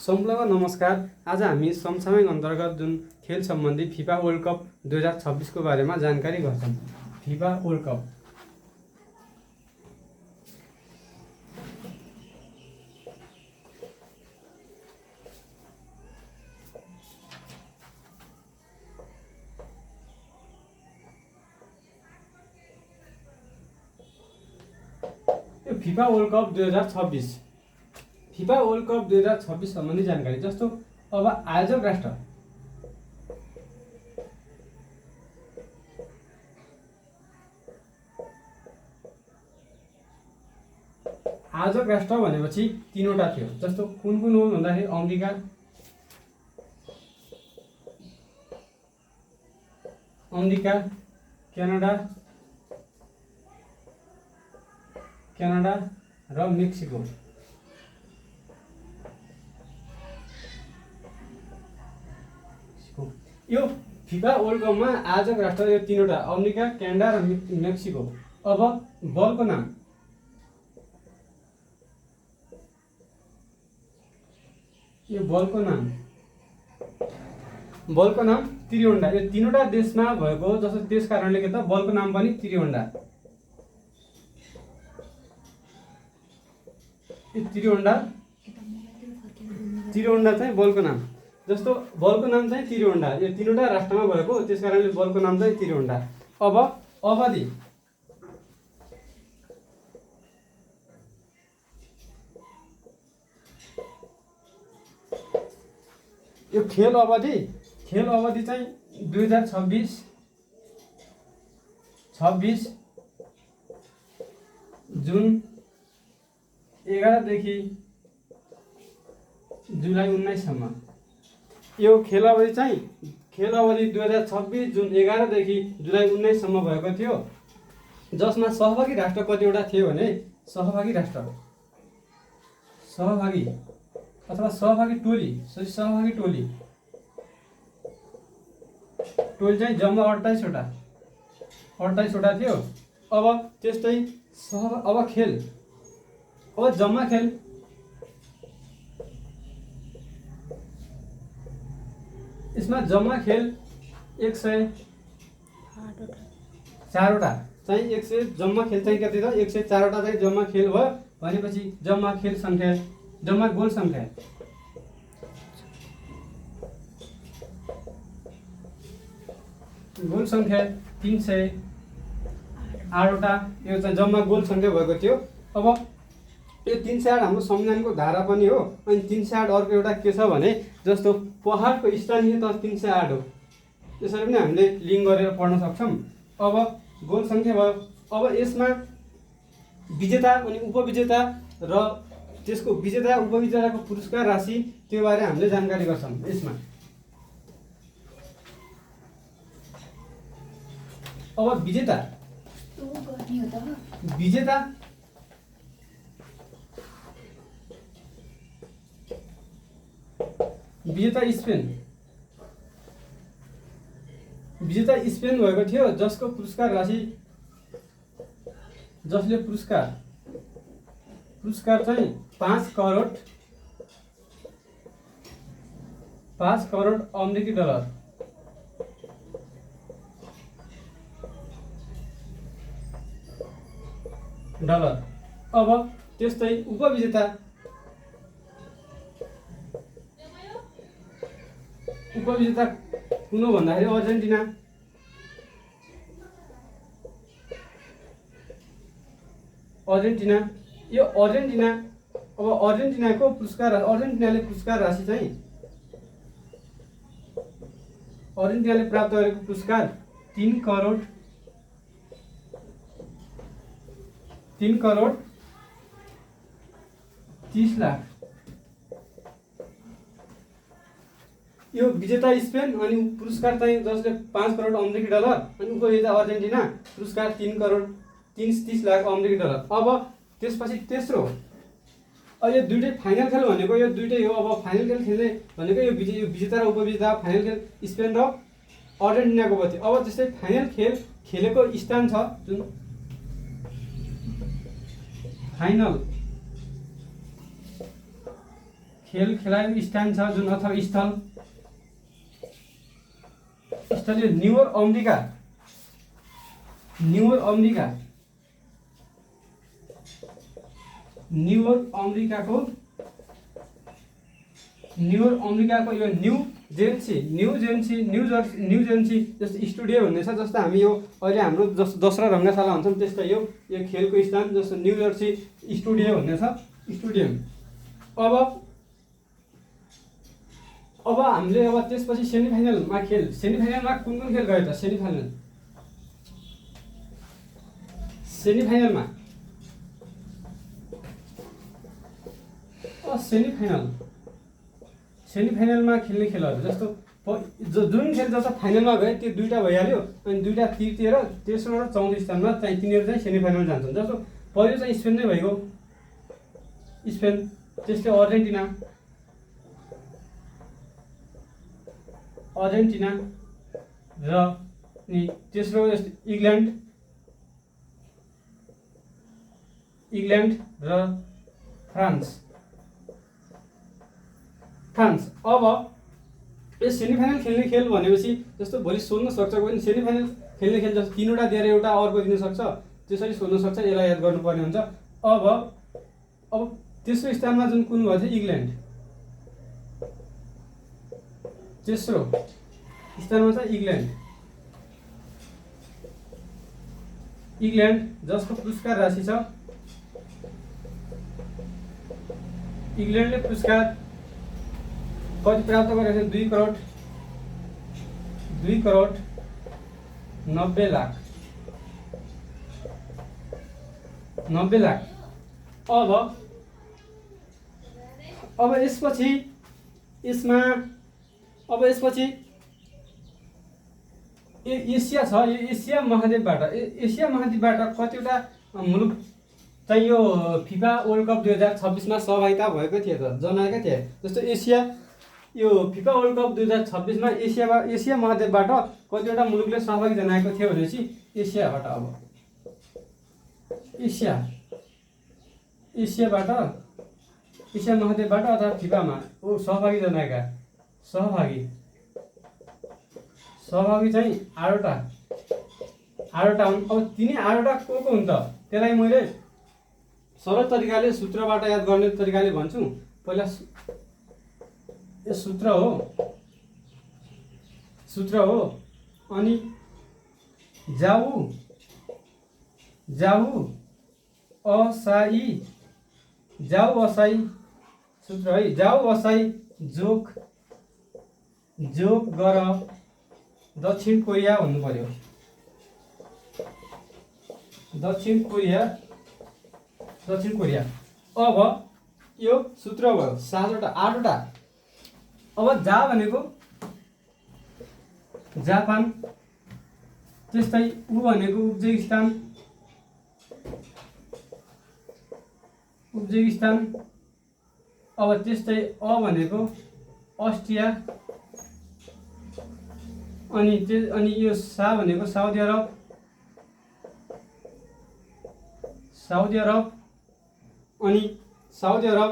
सम्पूर्णको नमस्कार। आज हामी समसामयिक अन्तर्गत जुन खेल सम्बन्धी फिफा वर्ल्ड कप 2026 को बारेमा जानकारी गर्छौं। FIFA world cup FIFA world cup 2026 FIFA world cup 2026 सम्बन्धी जानकारी जस्तो अब आयोजक राष्ट्र भनेपछि तीनवटा थियो। जस्तो कुन कुन हो भन्दाखेरि अमेरिका, क्यानाडा र मेक्सिको। यो फिफा वर्ल्ड कपमा आयोजक राष्ट्र यो तीनवटा अमेरिका, क्यानाडा र मेक्सिको। अब बलको नाम बलको नाम त्रिवन्डा। यो तीनवटा देशमा भएको जस्तो त्यस कारणले के त बलको नाम पनि त्रिवन्डा। त्रिवन्डा चाहिँ बलको नाम। जस्तो बलको नाम चाहिँ त्रिवन्डा, यो तीनवटा राष्ट्रमा भएको त्यस कारणले बलको नाम चाहिँ त्रिवन्डा। अब अवधि यो खेल अवधि चाहिँ 2026 जुन 11 देखि जुलाई 19 सम्म। यो खेल अवधि 2026 जुन 11 देखि जुलाई 19 सम्म भएको थियो। जसमा सहभागी राष्ट्र कतिवटा थियो भने सहभागी टोली चाहिँ जम्मा 28वटा थियो। अब त्यस्तै जम्मा खेल यसमा जम्मा खेल 104वटा चाहिँ 100 जम्मा खेल चाहिँ कति छ 104वटा चाहिँ जम्मा खेल भयो भनेपछि जम्मा गोल संख्या गोल संख्या 308वटा यो चाहिँ जम्मा गोल संख्या भएको थियो। अब यो 308 हाम्रो संविधानको धारा पनि हो। अनि 308 अर्को एउटा के छ भने जस्तो पहाडको स्थानीय त 308 हो। त्यसरी पनि हामीले लिङ्क गरेर पढ्न सक्छौँ। अब गोल संख्या भयो। अब यसमा विजेता अनि उपविजेता र त्यसको विजेता उपविजेताको पुरस्कार राशि त्यो बारे हामीले जानकारी गर्छौँ। यसमा अब विजेता स्पेन भएको थियो। जसको पुरस्कार राशि जसले पुरस्कार चाहिँ 5 करोड अमेरिकी डलर। अब त्यस्तै उपविजेता कुन हो भन्दाखेरि अर्जेन्टिना। यो अर्जेन्टिनाको पुरस्कार अर्जेन्टिनाले प्राप्त गरेको पुरस्कार 3 करोड 30 लाख। यो विजेता स्पेन अनि पुरस्कार चाहिँ जसले 5 करोड अमेरिकी डलर अनि उपविजेता अर्जेन्टिना पुरस्कार 3 करोड 30 लाख अमेरिकी डलर। अब त्यसपछि तेस्रो यो दुईटै फाइनल खेल भनेको यो दुईटै हो। अब फाइनल खेल खेल्ने भनेको यो विजेता र उपविजेता फाइनल खेल स्पेन र अर्जेन्टिनाको भयो। अब त्यस्तै फाइनल खेल खेलेको स्थान छ जुन फाइनल खेल खेलाएको स्थान छ जुन अथवा स्थल स्थल यो न्युयोर्क अमेरिका न्युयोर्क अमेरिकाको यो न्यू जेर्सी जस्तो स्टुडियो भन्ने छ। जस्तो हामी यो अहिले हाम्रो दशहरा रङ्गशाला भन्छौँ त्यस्तै यो खेलको स्थान जस्तो न्यू जर्सी स्टुडियो भन्ने छ स्टुडियम। अब हामीले अब त्यसपछि सेमिफाइनलमा सेमिफाइनलमा कुन खेल गयो त? सेमिफाइनलमा खेल्ने खेलहरू जस्तो जुन खेल जस्तो फाइनलमा गए त्यो दुईवटा भइहाल्यो अनि दुईवटा तृतीय र तेस्रो र चौथो स्थानमा चाहिँ तिनीहरू चाहिँ सेमिफाइनल जान्छन्। जस्तो पहिलो चाहिँ स्पेन नै भइगयो, स्पेन, त्यसले अर्जेन्टिना र अनि तेस्रो इङ्ल्यान्ड र फ्रान्स। अब यो सेमिफाइनल खेल्ने खेल भनेपछि जस्तो भोलि सोध्न सक्छ कोही सेमिफाइनल खेल्ने खेल जस्तो 3वटा दिएर एउटा अर्को दिन सक्छ, त्यसरी सोध्न सक्छ, यसलाई याद गर्नुपर्ने हुन्छ। अब तेस्रो स्थानमा जुन कुन भयो थियो इङ्ल्यान्ड, तेस्रो स्थानमा छ इङ्ल्यान्ड जसको पुरस्कार राशि छ इङ्ल्यान्डले पुरस्कार कति प्राप्त गरेको छ? 2 करोड 90 लाख। अब यसपछि एसिया छ। यो एसिया महाद्वीपबाट कतिवटा मुलुक चाहिँ यो फिफा वर्ल्ड कप 2026मा सहभागिता भएको थिए त, जनाएका थिए। जस्तो यो फिफा वर्ल्ड कप 2026मा एसिया महाद्वीपबाट कतिवटा मुलुकले सहभागी जनाएको थियो भनेपछि एसिया महाद्वीपबाट अथवा फिफामा सहभागी जनाएका सहभागी चाहिँ 8वटा हुन्। अब तिनी 8वटा को हुन् त? त्यसलाई मैले सरल तरिकाले सूत्रबाट याद गर्ने तरिकाले भन्छु। पहिला यो सूत्र हो अनि जाऊ असाई सूत्र है। जाऊ असाई जोक गर दक्षिण कोरिया भन्नु पर्यो। दक्षिण कोरिया। अब यो सूत्र भयो 8वटा। अब जा भनेको जापान, त्यस्तै उ भनेको उज्बेकिस्तान। अब त्यस्तै अ भनेको अस्ट्रिया, अनि यो सा भनेको साउदी अरब अनि साउदी अरब।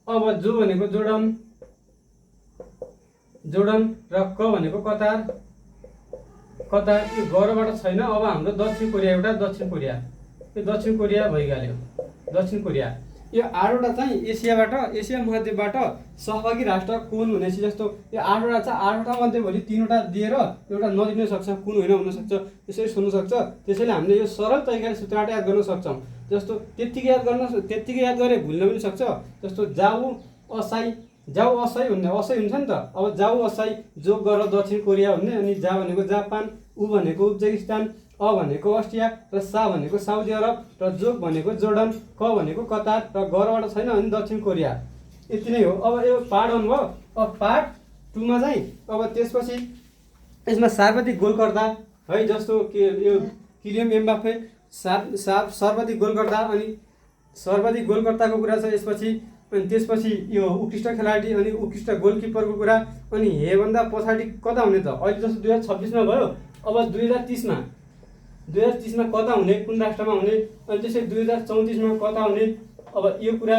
अब जो भनेको जोर्डन र क भनेको कतार। यो गरबाट छैन। अब हाम्रो दक्षिण कोरिया भइहाल्यो। दक्षिण कोरिया। यो 8वटा चाहिँ एसिया महाद्वीपबाट सहभागी राष्ट्र कुन हुनेछ। जस्तो यो 8वटा छ, 8वटा मध्ये भोलि 3वटा दिएर एउटा नदिन सक्छ, कुन होइन हुन सक्छ, त्यसरी सोध्न सक्छ। त्यसैले हामीले यो सरल तरिकाले सूत्रबाट याद गर्न सक्छौँ। जस्तो त्यत्तिकै याद गरे भुल्न पनि सक्छ। जस्तो जाऊ असाई हुन्छ नि त। अब जाऊ असाई जोक गर दक्षिण कोरिया भन्ने, अनि जा भनेको जापान, उ भनेको उज्बेकिस्तान, अ भनेको अस्ट्रिया र सा भनेको साउदी अरब र जोक भनेको जोर्डन, क भनेको कतार र गरबाट छैन अनि दक्षिण कोरिया। यति नै हो। अब यो पार्ट 1 भयो। अब पार्ट 2मा चाहिँ अब त्यसपछि यसमा सर्वाधिक गोलकर्ता है, जस्तो यो किलियन एम्बाप्पे सर्वाधिक गोलकर्ता, अनि सर्वाधिक गोलकर्ताको कुरा छ यसपछि। अनि त्यसपछि यो उत्कृष्ट खेलाडी अनि उत्कृष्ट गोलकिपरको कुरा। अनि हेभन्दा पछाडि कता हुने त? अहिले जस्तो 2026मा भयो। अब 2030मा कता हुने, कुन राष्ट्रमा हुने, अनि त्यसै 2034मा कता हुने। अब यो कुरा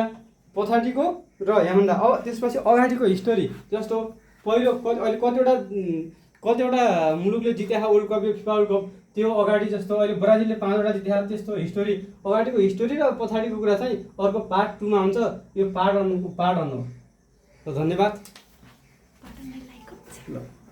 पछाडिको र यहाँभन्दा अब त्यसपछि अगाडिको हिस्टोरी जस्तो पहिलो अहिले कतिवटा मुलुकले जितेको वर्ल्ड कप यो फिफा वर्ल्ड कप त्यो अगाडि जस्तो अहिले ब्राजिलले 5वटा जितेको त्यस्तो हिस्टोरी अगाडिको हिस्टोरी र पछाडिको कुरा चाहिँ अर्को पार्ट 2मा हुन्छ। यो पार्ट 1 हो। त धन्यवाद। बटनलाई लाइक गर्नु। ल।